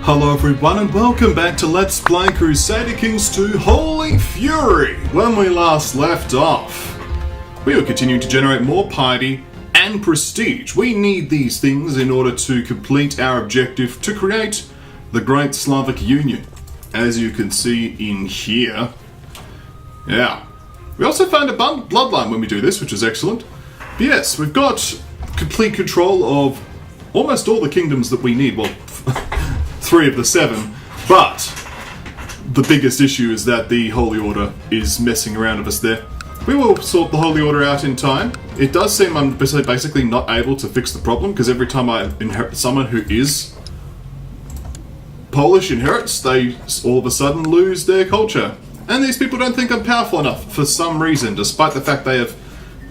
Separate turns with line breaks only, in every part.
Hello everyone and welcome back to Let's Play Crusader Kings 2 Holy Fury! When we last left off, we were continuing to generate more piety and prestige. We need these things in order to complete our objective to create the Great Slavic Union, as you can see in here. Yeah. We also found a bloodline when we do this, which is excellent. But yes, we've got complete control of almost all the kingdoms that we need. Well, 3 of the 7, but the biggest issue is that the Holy Order is messing around with us there. We will sort the Holy Order out in time. It does seem I'm basically not able to fix the problem, because every time I inherit someone who is Polish inherits, they all of a sudden lose their culture. And these people don't think I'm powerful enough for some reason, despite the fact they have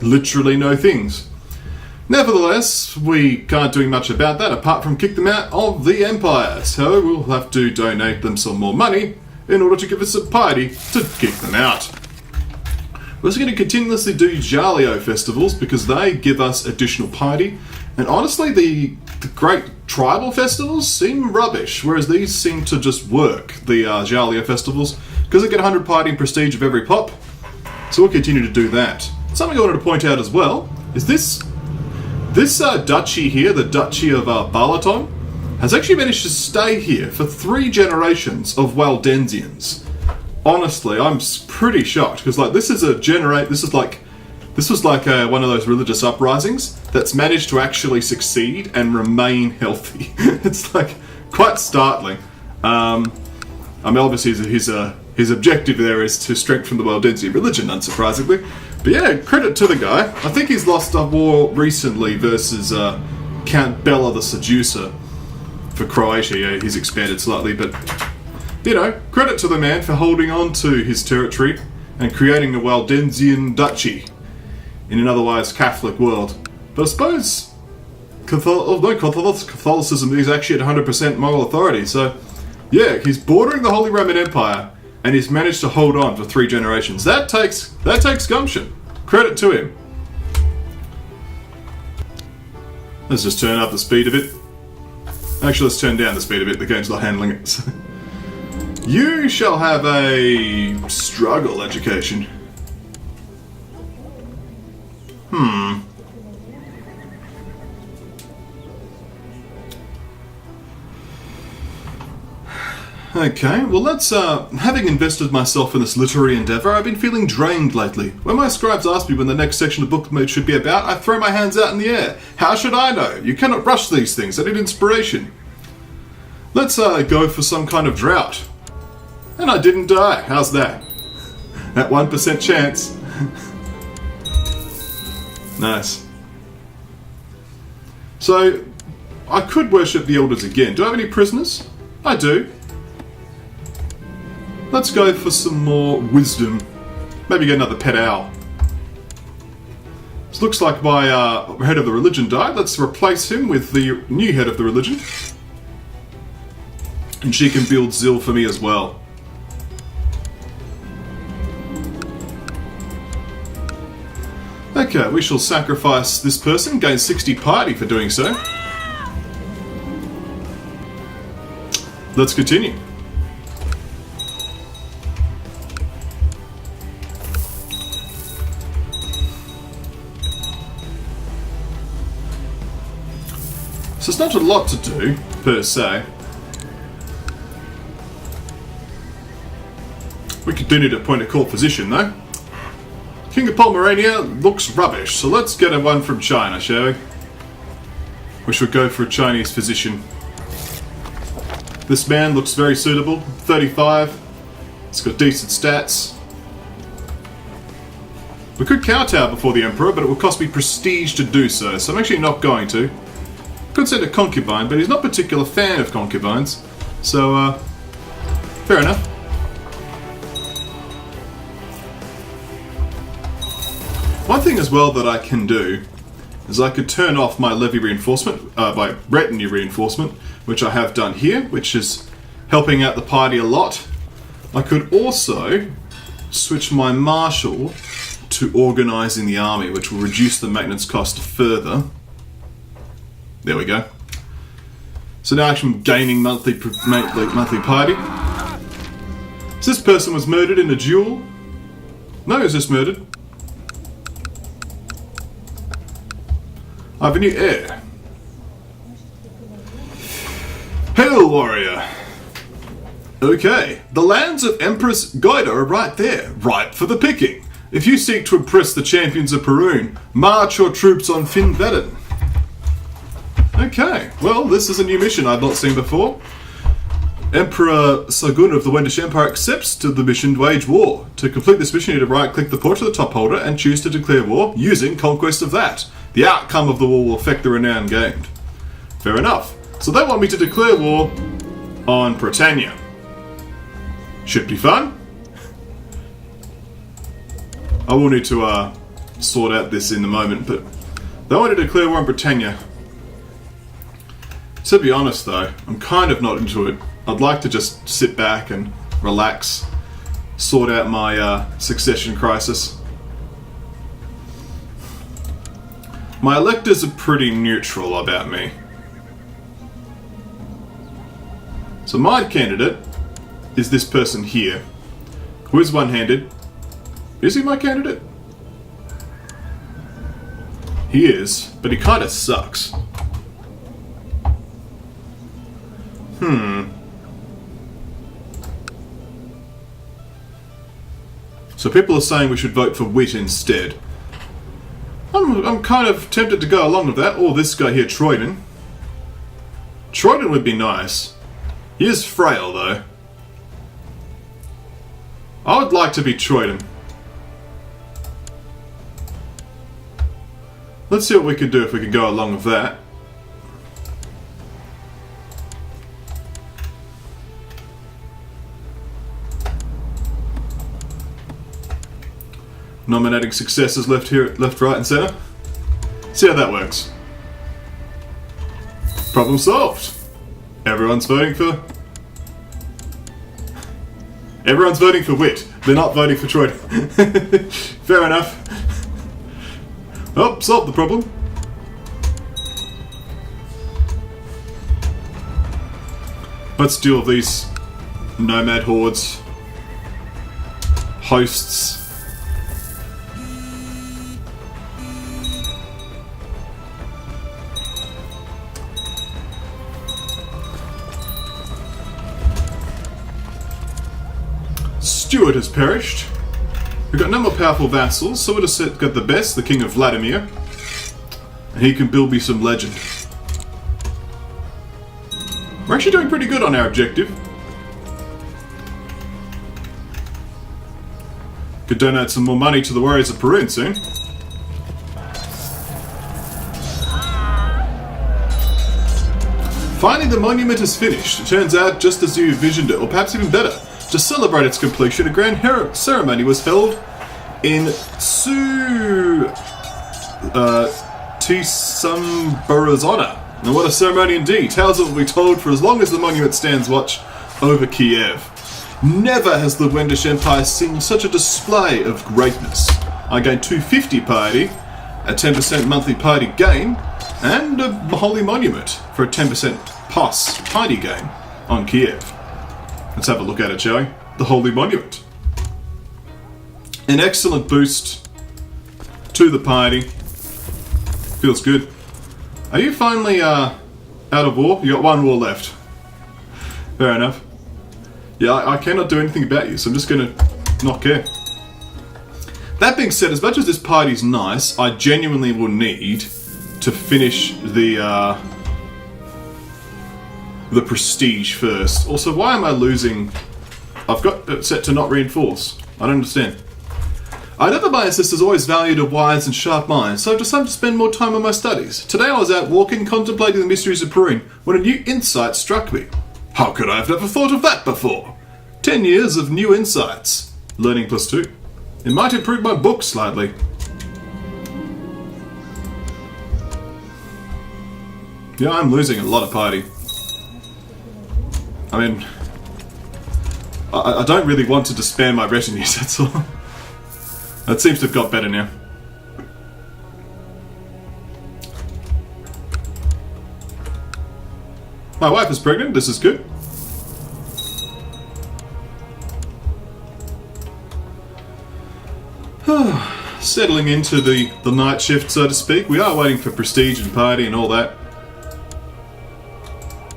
literally no things. Nevertheless, we can't do much about that apart from kick them out of the Empire, so we'll have to donate them some more money in order to give us some piety to kick them out. We're also going to continuously do Jalio festivals because they give us additional piety, and honestly the great tribal festivals seem rubbish, whereas these seem to just work, the Jalio festivals, because they get 100 piety and prestige of every pop, so we'll continue to do that. Something I wanted to point out as well is this duchy here, the Duchy of Balaton, has actually managed to stay here for 3 generations of Waldensians. Honestly, I'm pretty shocked because this was like one of those religious uprisings that's managed to actually succeed and remain healthy. It's like quite startling. Obviously his objective there is to strengthen the Waldensian religion, unsurprisingly. But yeah, credit to the guy. I think he's lost a war recently versus Count Bela the Seducer for Croatia. Yeah, he's expanded slightly, but you know, credit to the man for holding on to his territory and creating a Waldensian duchy in an otherwise Catholic world. But I suppose Catholicism is actually at 100% moral authority, so yeah, he's bordering the Holy Roman Empire and he's managed to hold on for 3 generations. That takes gumption. Credit to him. Let's just turn up the speed a bit. Actually, let's turn down the speed a bit. The game's not handling it. You shall have a struggle education. Okay, well having invested myself in this literary endeavour, I've been feeling drained lately. When my scribes ask me when the next section of the book should be about, I throw my hands out in the air. How should I know? You cannot rush these things, I need inspiration. Let's go for some kind of drought. And I didn't die, how's that? That 1% chance. Nice. So, I could worship the elders again. Do I have any prisoners? I do. Let's go for some more wisdom. Maybe get another pet owl. This looks like my head of the religion died. Let's replace him with the new head of the religion. And she can build zeal for me as well. Okay, we shall sacrifice this person, gain 60 piety for doing so. Let's continue. So it's not a lot to do, per se. We do need to appoint a court physician, though. King of Pomerania looks rubbish, so let's get one from China, shall we? We should go for a Chinese physician. This man looks very suitable, 35. He's got decent stats. We could kowtow before the Emperor, but it would cost me prestige to do so, so I'm actually not going to. Could send a concubine, but he's not a particular fan of concubines, so fair enough. One thing as well that I can do is I could turn off my levy reinforcement, my retinue reinforcement, which I have done here, which is helping out the party a lot. I could also switch my marshal to organising the army, which will reduce the maintenance cost further. There we go. So now I'm gaining monthly piety. So this person was murdered in a duel? No, he was just murdered. I have a new heir. Hail, warrior! Okay, the lands of Empress Gaida are right there, ripe for the picking. If you seek to impress the champions of Perun, march your troops on Finvedden. Okay, well, this is a new mission I've not seen before. Emperor Sagun of the Wendish Empire accepts to the mission to wage war. To complete this mission, you need to right-click the portrait of the top holder and choose to declare war using Conquest of that. The outcome of the war will affect the renown gained. Fair enough. So they want me to declare war on Britannia. Should be fun. I will need to sort out this in a moment, but they want to declare war on Britannia. To be honest though, I'm kind of not into it. I'd like to just sit back and relax, sort out my succession crisis. My electors are pretty neutral about me. So my candidate is this person here, who is one-handed. Is he my candidate? He is, but he kind of sucks. So people are saying we should vote for Wit instead. I'm kind of tempted to go along with that. Or this guy here, Troyden. Troyden would be nice. He is frail, though. I would like to be Troyden. Let's see what we could do if we could go along with that. Nominating successors left, right, and centre. See how that works. Problem solved. Everyone's voting for Wit. They're not voting for Troy. Fair enough. Oh, solved the problem. Let's deal with these nomad hordes. Hosts. Stuart has perished. We've got no more powerful vassals, so we'll just get the best, the King of Vladimir. And he can build me some legend. We're actually doing pretty good on our objective. Could donate some more money to the Warriors of Perun soon. Finally, the monument is finished. It turns out just as you envisioned it, or perhaps even better. To celebrate its completion, a grand ceremony was held in Tisambura's honour. And what a ceremony indeed. Tales will be told for as long as the monument stands watch over Kiev. Never has the Wendish Empire seen such a display of greatness. I gained 250 piety, a 10% monthly piety gain, and a holy monument for a 10% plus piety gain on Kiev. Let's have a look at it, shall we? The Holy Monument. An excellent boost to the piety. Feels good. Are you finally out of war? You got one war left. Fair enough. Yeah, I cannot do anything about you, so I'm just going to not care. That being said, as much as this party's nice, I genuinely will need to finish the prestige first. Also, why am I losing? I've got it set to not reinforce. I don't understand. I know that my ancestors always valued a wise and sharp mind, so I've decided to spend more time on my studies. Today I was out walking, contemplating the mysteries of Perun, when a new insight struck me. How could I have never thought of that before? 10 years of new insights. Learning +2. It might improve my book slightly. Yeah, I'm losing a lot of piety. I mean, I don't really want to disband my retinues, that's all. That seems to have got better now. My wife is pregnant, this is good. Settling into the night shift, so to speak. We are waiting for prestige and party and all that.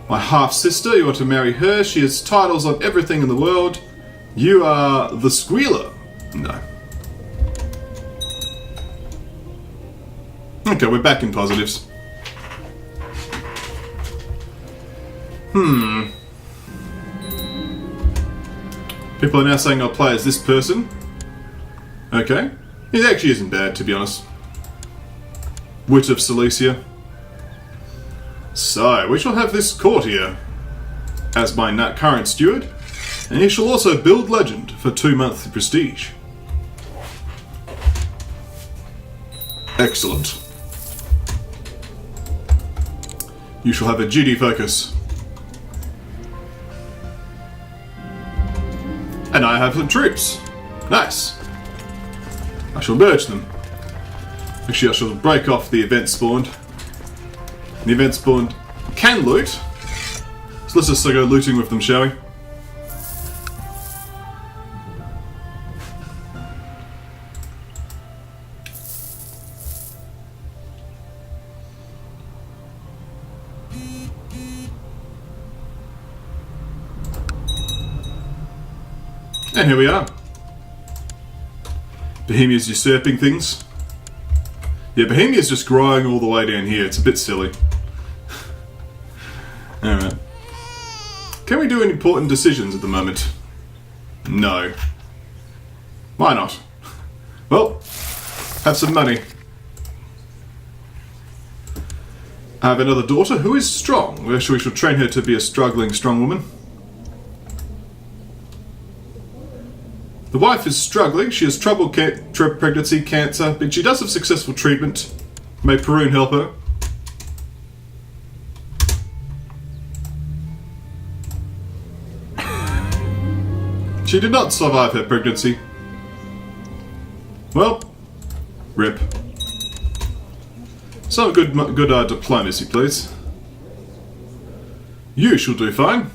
My half-sister, you want to marry her? She has titles on everything in the world. You are the squealer. No. Okay, we're back in positives. People are now saying I'll play as this person. Okay. It actually isn't bad, to be honest. Wit of Silesia. So, we shall have this courtier as my current steward, and he shall also build legend for 2 months prestige. Excellent. You shall have a GD focus. And I have some troops. Nice. I shall merge them. Actually, I shall break off the event spawned. The event spawned can loot. So let's just go looting with them, shall we? And here we are. Bohemia's usurping things. Yeah, Bohemia's just growing all the way down here. It's a bit silly. Alright. Can we do any important decisions at the moment? No. Why not? Well, have some money. I have another daughter who is strong. We shall train her to be a struggling strong woman. The wife is struggling. She has trouble pregnancy, cancer, but she does have successful treatment. May Perun help her. She did not survive her pregnancy. Well, rip. So good diplomacy, please. You shall do fine.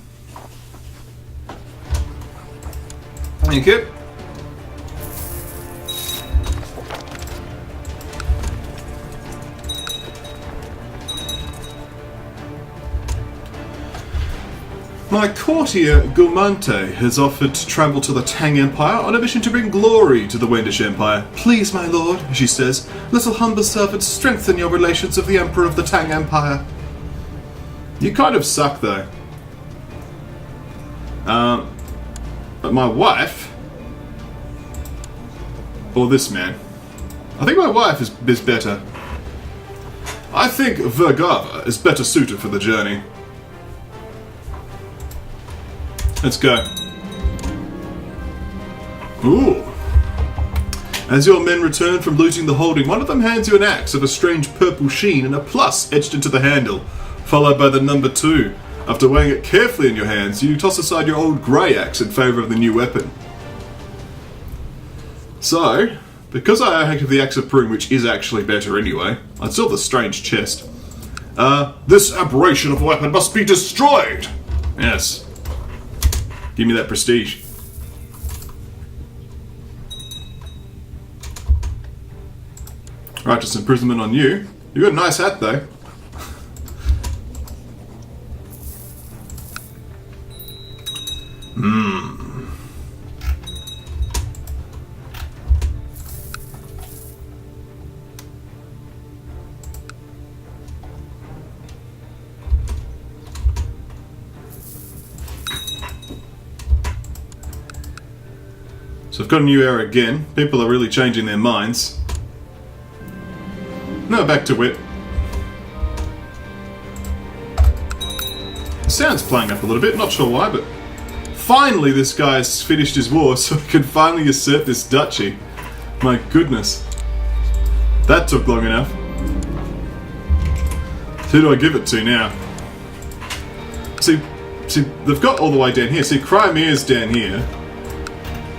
Thank you. My courtier, Gumante, has offered to travel to the Tang Empire on a mission to bring glory to the Wendish Empire. Please, my lord, she says, little humble servant, strengthen your relations with the Emperor of the Tang Empire. You kind of suck, though. But my wife... Or this man. I think my wife is better. I think Vergava is better suited for the journey. Let's go. Ooh. As your men return from looting the holding, one of them hands you an axe of a strange purple sheen and a plus etched into the handle, followed by the number 2. After weighing it carefully in your hands, you toss aside your old grey axe in favour of the new weapon. So, because I have the axe of Perun, which is actually better anyway, I still have the strange chest. This aberration of a weapon must be destroyed! Yes. Give me that prestige. Righteous imprisonment on you. You got a nice hat though. So I've got a new era again. People are really changing their minds. No, back to wit. The sound's playing up a little bit, not sure why, but finally this guy's finished his war so he can finally usurp this duchy. My goodness. That took long enough. Who do I give it to now? See, they've got all the way down here. See, Crimea's down here.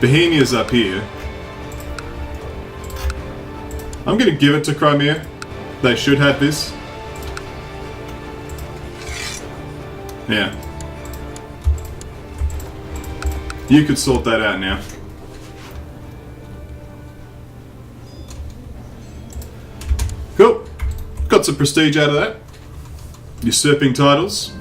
Bohemia's up here. I'm going to give it to Crimea. They should have this. Yeah. You could sort that out now. Cool. Got some prestige out of that. Usurping titles.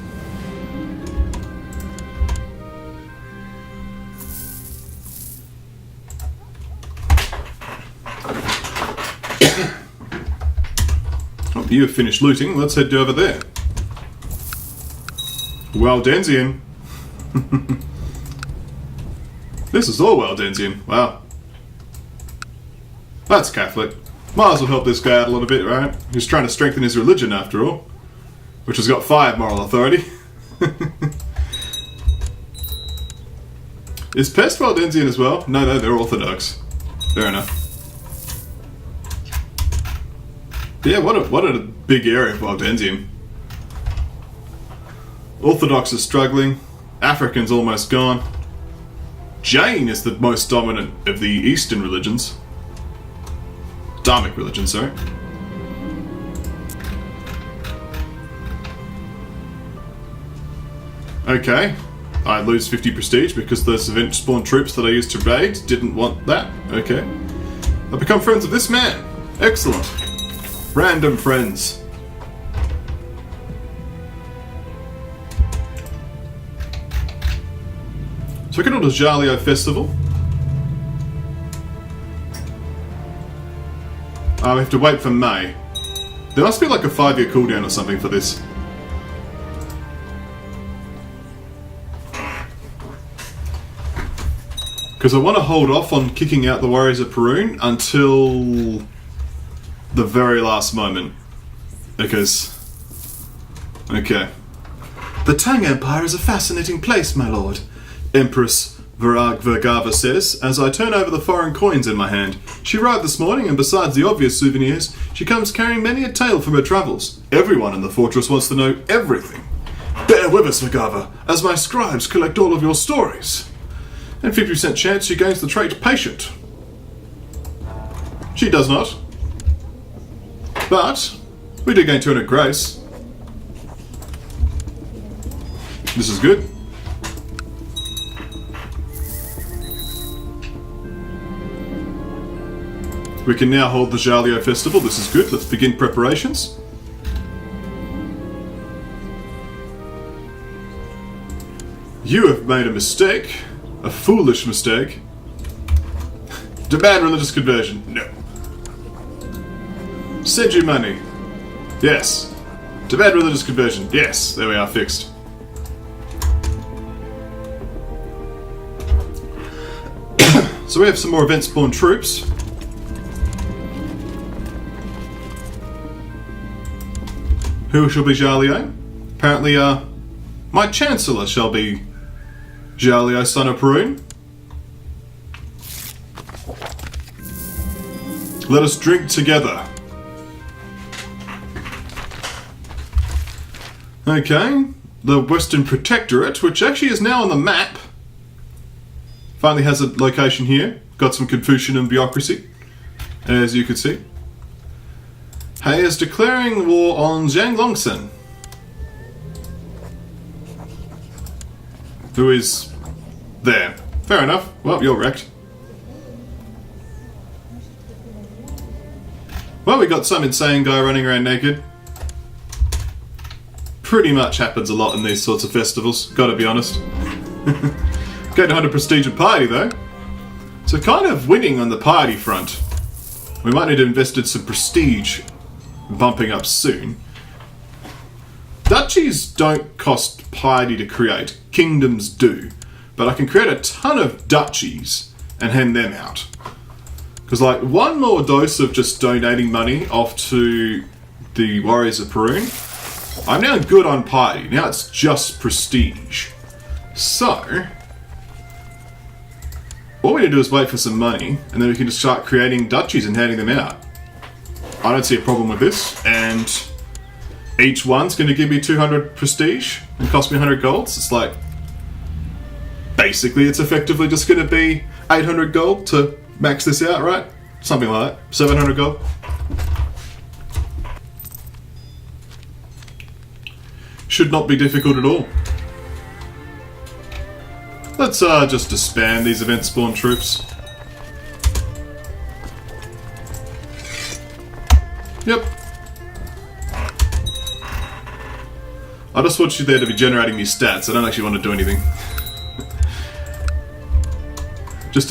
Oh, you have finished looting. Let's head over there. Waldensian. This is all Waldensian. Wow. That's Catholic. Might as well help this guy out a little bit, right? He's trying to strengthen his religion after all. Which has got 5 moral authority. Is Pest Waldensian as well? No, they're Orthodox. Fair enough. Yeah, what a big area of Waldensian. Orthodox is struggling. African's almost gone. Jain is the most dominant of the Eastern religions. Dharmic religion, sorry. Okay. I lose 50 prestige because those event spawn troops that I used to raid didn't want that. Okay. I've become friends of this man. Excellent. Random friends. So we can do the Jalio Festival. We have to wait for May. There must be like a 5-year cooldown or something for this. Because I want to hold off on kicking out the Warriors of Perun until the very last moment. Because... okay. The Tang Empire is a fascinating place, my lord. Empress Vergava says, as I turn over the foreign coins in my hand. She arrived this morning, and besides the obvious souvenirs, she comes carrying many a tale from her travels. Everyone in the fortress wants to know everything. Bear with us, Vergava, as my scribes collect all of your stories. And 50% chance she gains the trait patient. She does not. But we do gain 200 grace. This is good. We can now hold the Jalio Festival. This is good. Let's begin preparations. You have made a mistake. A foolish mistake. Demand religious conversion. No. Send you money. Yes. Demand religious conversion. Yes. There we are, fixed. So we have some more event spawn troops. Who shall be Jalio? Apparently, my Chancellor shall be Jalio, son of Perun. Let us drink together. Okay, the Western Protectorate, which actually is now on the map, finally has a location here. Got some Confucian bureaucracy, as you can see. He is declaring war on Zhang Longsen, who is there. Fair enough. Well, you're wrecked. Well, we got some insane guy running around naked. Pretty much happens a lot in these sorts of festivals, gotta be honest. Getting 100 prestige and piety though. So kind of winning on the piety front. We might need to invest in some prestige bumping up soon. Duchies don't cost piety to create. Kingdoms do. But I can create a ton of duchies and hand them out. Because like one more dose of just donating money off to the Warriors of Perun, I'm now good on piety. Now it's just prestige. So, all we need to do is wait for some money, and then we can just start creating duchies and handing them out. I don't see a problem with this, and each one's going to give me 200 prestige and cost me 100 gold. So it's like, basically it's effectively just going to be 800 gold to max this out, right? Something like that. 700 gold. Should not be difficult at all. Let's just disband these event spawn troops. Yep. I just want you there to be generating these stats. I don't actually want to do anything. Just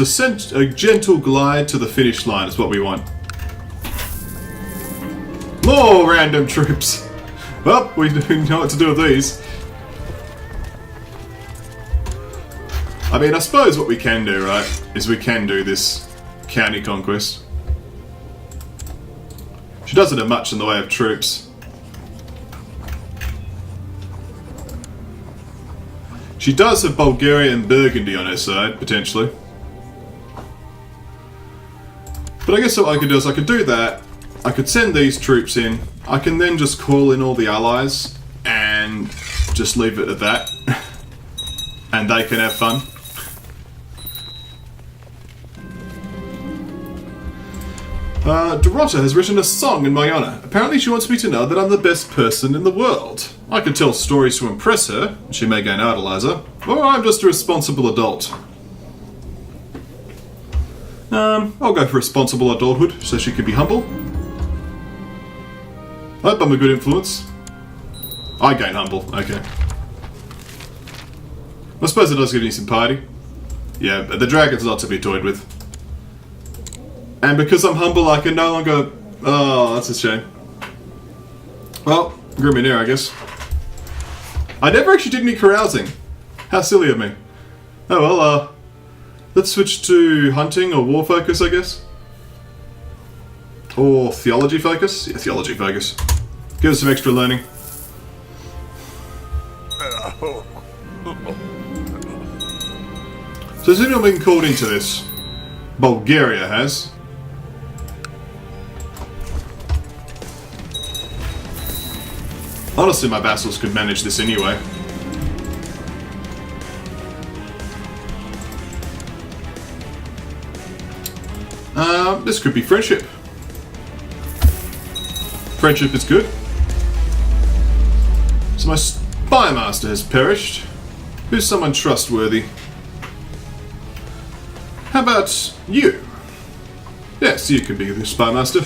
a gentle glide to the finish line is what we want. More random troops! Well, we know what to do with these. I mean, I suppose what we can do, right, is we can do this county conquest. She doesn't have much in the way of troops. She does have Bulgaria and Burgundy on her side, potentially. But I guess what I could do is I could do that. I could send these troops in. I can then just call in all the allies and just leave it at that. And they can have fun. Dorota has written a song in my honour. Apparently she wants me to know that I'm the best person in the world. I can tell stories to impress her. She may gain idolizer. Or I'm just a responsible adult. I'll go for responsible adulthood, so she can be humble. I hope I'm a good influence. I gain humble, okay. I suppose it does give me some piety. Yeah, but the dragon's not to be toyed with. And because I'm humble, I can no longer... Oh, that's a shame. Well, Griminaire, I guess. I never actually did any carousing. How silly of me. Oh well, let's switch to hunting or war focus, I guess. Or theology focus? Yeah, theology focus. Give us some extra learning. So has anyone been called into this? Bulgaria has. Honestly, my vassals could manage this anyway. This could be friendship. Friendship is good. So my spy master has perished. Who's someone trustworthy? How about you? Yes, you could be the spy master.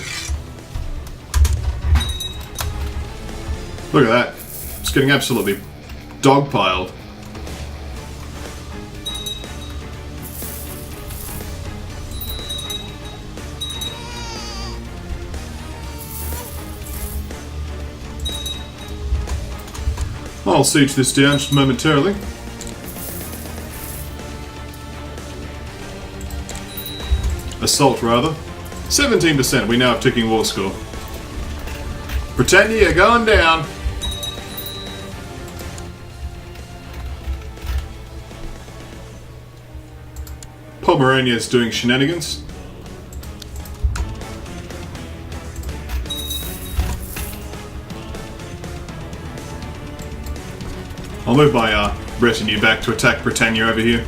Look at that. It's getting absolutely dogpiled. I'll siege this down just momentarily. Assault, rather. 17%. We now have ticking war score. Britannia going down. Pomerania is doing shenanigans. I'll move my retinue back to attack Britannia over here.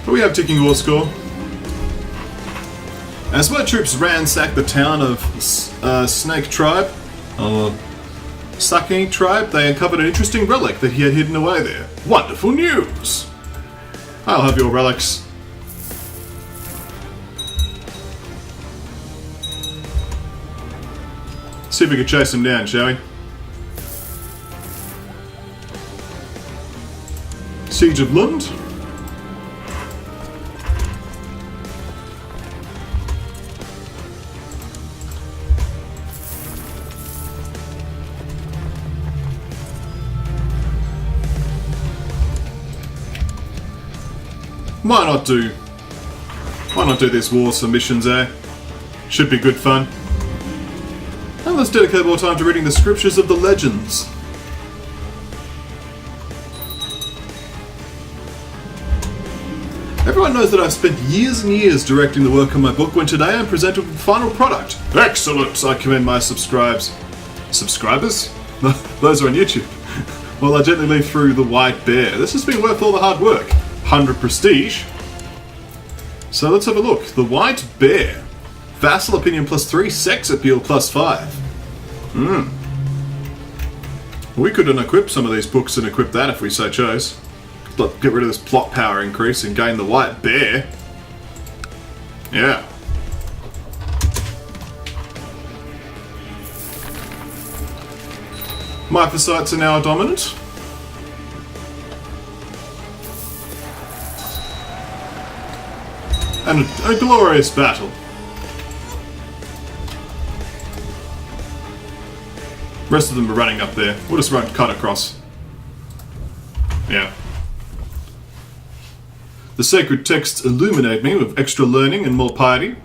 But we have ticking war score. As my troops ransacked the town of Snake Tribe, Sucking Tribe, they uncovered an interesting relic that he had hidden away there. Wonderful news! I'll have your relics. See if we can chase him down, shall we? Siege of Lund. Why not do this war submissions, eh? Should be good fun. And let's dedicate more time to reading the scriptures of the legends. Everyone knows that I've spent years and years directing the work on my book when today I'm presented with the final product. Excellent! I commend my subscribers? Those are on YouTube. Well, I gently leaf through The White Bear. This has been worth all the hard work. 100 prestige. So let's have a look. The White Bear. Vassal opinion +3, sex appeal +5. We could unequip some of these books and equip that if we so chose. Get rid of this plot power increase and gain the White Bear. Yeah. Mythosites are now dominant. And a glorious battle. Rest of them are running up there. We'll just cut across. Yeah. The sacred texts illuminate me with extra learning and more piety.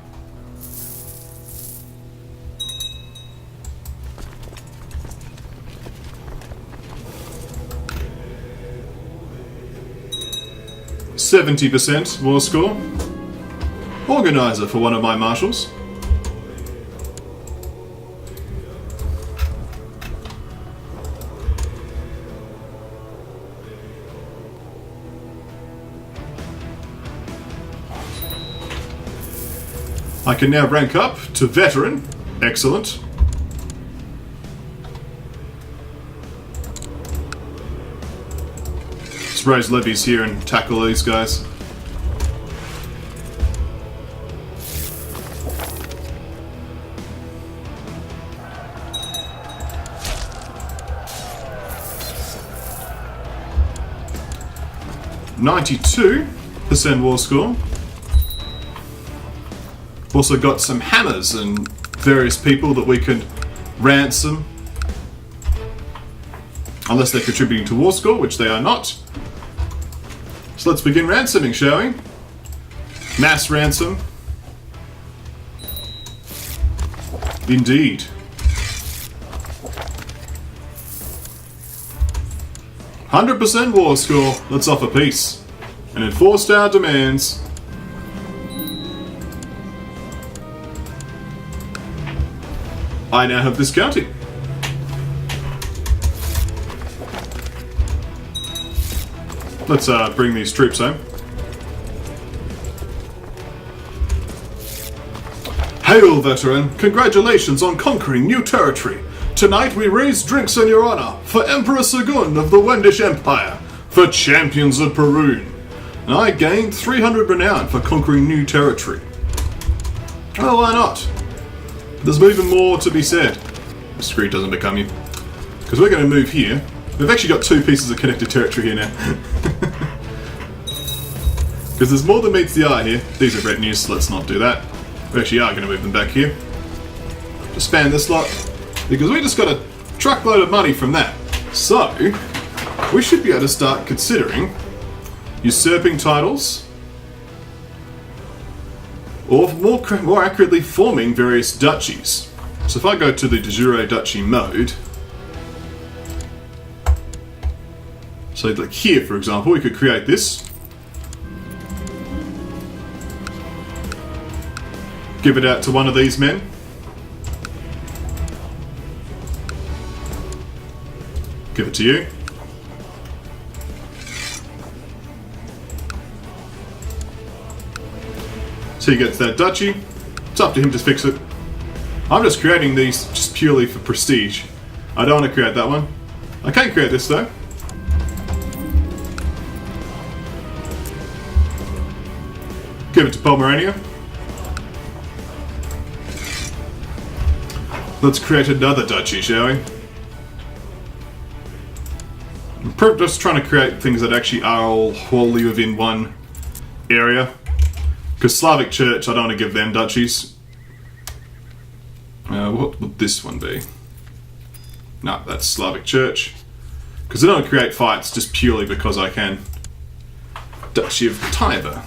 %70 war score. Organizer for one of my marshals. I can now rank up to veteran. Excellent. Let's raise levies here and tackle these guys. %92 war score. Also got some hammers and various people that we can ransom. Unless they're contributing to war score, which they are not. So let's begin ransoming, shall we? Mass ransom. Indeed. %100 war score. Let's offer peace. And enforce our demands. I now have this county. Let's bring these troops home. Hail, veteran! Congratulations on conquering new territory. Tonight we raise drinks in your honor for Emperor Sagun of the Wendish Empire, for champions of Perun. And I gained 300 renown for conquering new territory. Oh, why not? There's even more to be said. The screed doesn't become you. Because we're going to move here. We've actually got 2 pieces of connected territory here now. Because there's more than meets the eye here. These are retinues, so let's not do that. We actually are going to move them back here. Just span this lot. Because we just got a truckload of money from that. So, we should be able to start considering usurping titles. Or more accurately, forming various duchies. So if I go to the de jure duchy mode, so like here, for example, we could create this. Give it out to one of these men. Give it to you. So he gets that duchy. It's up to him to fix it. I'm just creating these just purely for prestige. I don't want to create that one. I can create this though. Give it to Pomerania. Let's create another duchy, shall we? I'm just trying to create things that actually are all wholly within one area. Because Slavic Church, I don't want to give them duchies. What would this one be? No, that's Slavic Church. Because I don't create fights just purely because I can. Duchy of Tiber.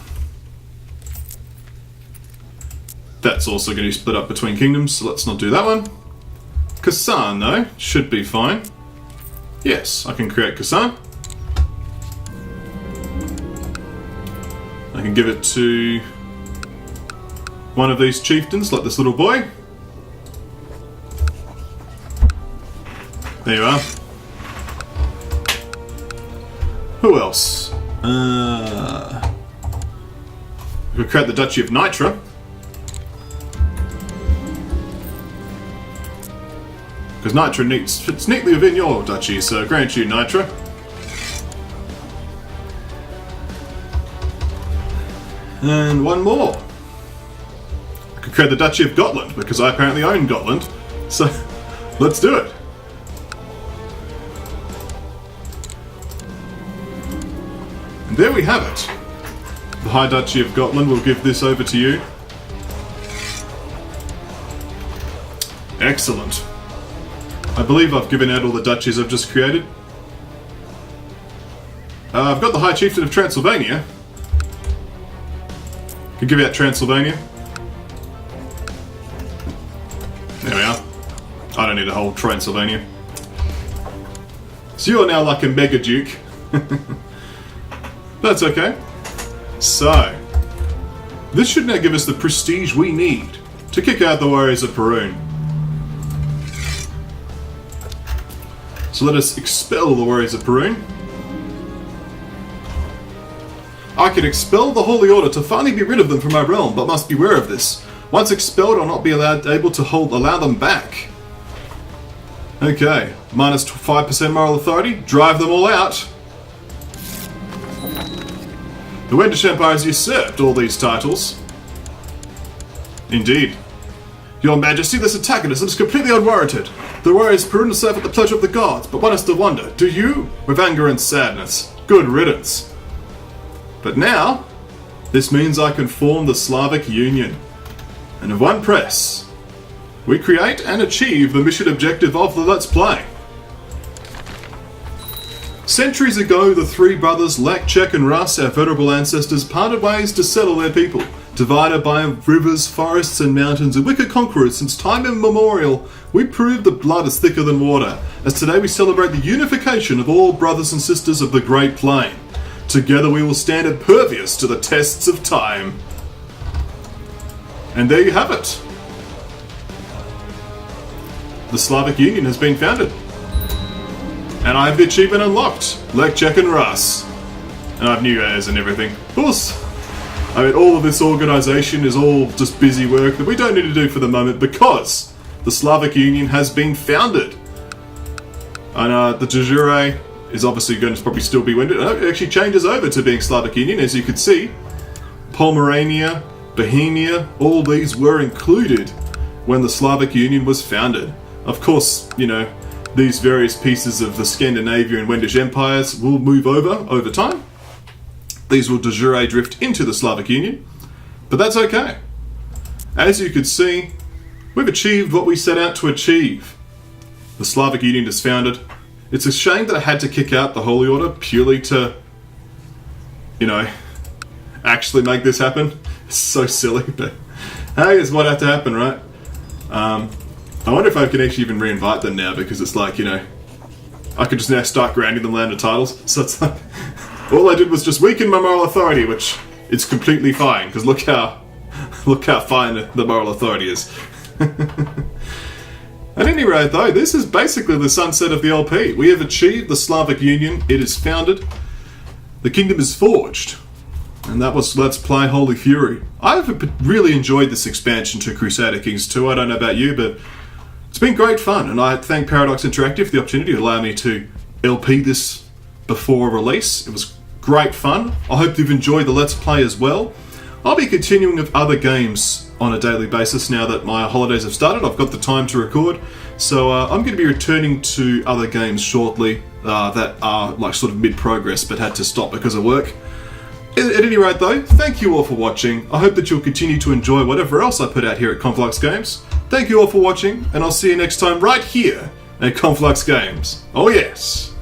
That's also going to be split up between kingdoms, so let's not do that one. Kasan, though, should be fine. Yes, I can create Kasan. I can give it to one of these chieftains, like this little boy. There you are. Who else? We create the Duchy of Nitra. Because Nitra fits neatly within your duchy, so grant you Nitra. And one more. I could create the Duchy of Gotland, because I apparently own Gotland. So, let's do it. And there we have it. The High Duchy of Gotland will give this over to you. Excellent. I believe I've given out all the duchies I've just created. I've got the High Chieftain of Transylvania. Could give out Transylvania. There we are. I don't need a whole Transylvania. So you're now like a Mega Duke. That's okay. So, this should now give us the prestige we need to kick out the Warriors of Perun. So let us expel the Warriors of Perun. I can expel the Holy Order to finally be rid of them from my realm, but must beware of this. Once expelled, I'll not be able to allow them back. Okay, minus 5% moral authority. Drive them all out. The Wendish Empire has usurped all these titles. Indeed. Your Majesty, this antagonism is completely unwarranted. The warriors of Perun serve at the pleasure of the gods, but one has to wonder, do you? With anger and sadness. Good riddance. But now, this means I can form the Slavic Union. And with one press, we create and achieve the mission objective of the Let's Play. Centuries ago, the three brothers, Lek, Chek and Rus, our venerable ancestors, parted ways to settle their people. Divided by rivers, forests and mountains, and wicked conquerors since time immemorial, we prove that blood is thicker than water, as today we celebrate the unification of all brothers and sisters of the Great Plain. Together we will stand impervious to the tests of time. And there you have it. The Slavic Union has been founded. And I have the achievement unlocked. Lek, Chek and Rus. And I have new heirs and everything. Of course. I mean, all of this organisation is all just busy work that we don't need to do for the moment because the Slavic Union has been founded. And the de jure is obviously going to probably still be winded. It actually changes over to being Slavic Union, as you could see. Pomerania, Bohemia, all these were included when the Slavic Union was founded. Of course, you know, these various pieces of the Scandinavian and Wendish empires will move over time. These will de jure drift into the Slavic Union, but that's okay. As you could see, we've achieved what we set out to achieve. The Slavic Union is founded. It's a shame that I had to kick out the Holy Order purely to, you know, actually make this happen. It's so silly, but hey, it's what had to happen, right? I wonder if I can actually even re-invite them now, because it's like, you know, I could just now start granting them land of titles. So it's like, all I did was just weaken my moral authority, which is completely fine, because look how fine the moral authority is. At any rate, though, this is basically the sunset of the LP. We have achieved the Slavic Union. It is founded. The kingdom is forged. And that was Let's Play Holy Fury. I've really enjoyed this expansion to Crusader Kings 2. I don't know about you, but it's been great fun. And I thank Paradox Interactive for the opportunity to allow me to LP this before release. It was great fun. I hope you've enjoyed the Let's Play as well. I'll be continuing with other games on a daily basis now that my holidays have started. I've got the time to record, so I'm going to be returning to other games shortly that are like sort of mid-progress but had to stop because of work. At any rate though, thank you all for watching. I hope that you'll continue to enjoy whatever else I put out here at KonfluxGames. Thank you all for watching, and I'll see you next time right here at KonfluxGames. Oh yes!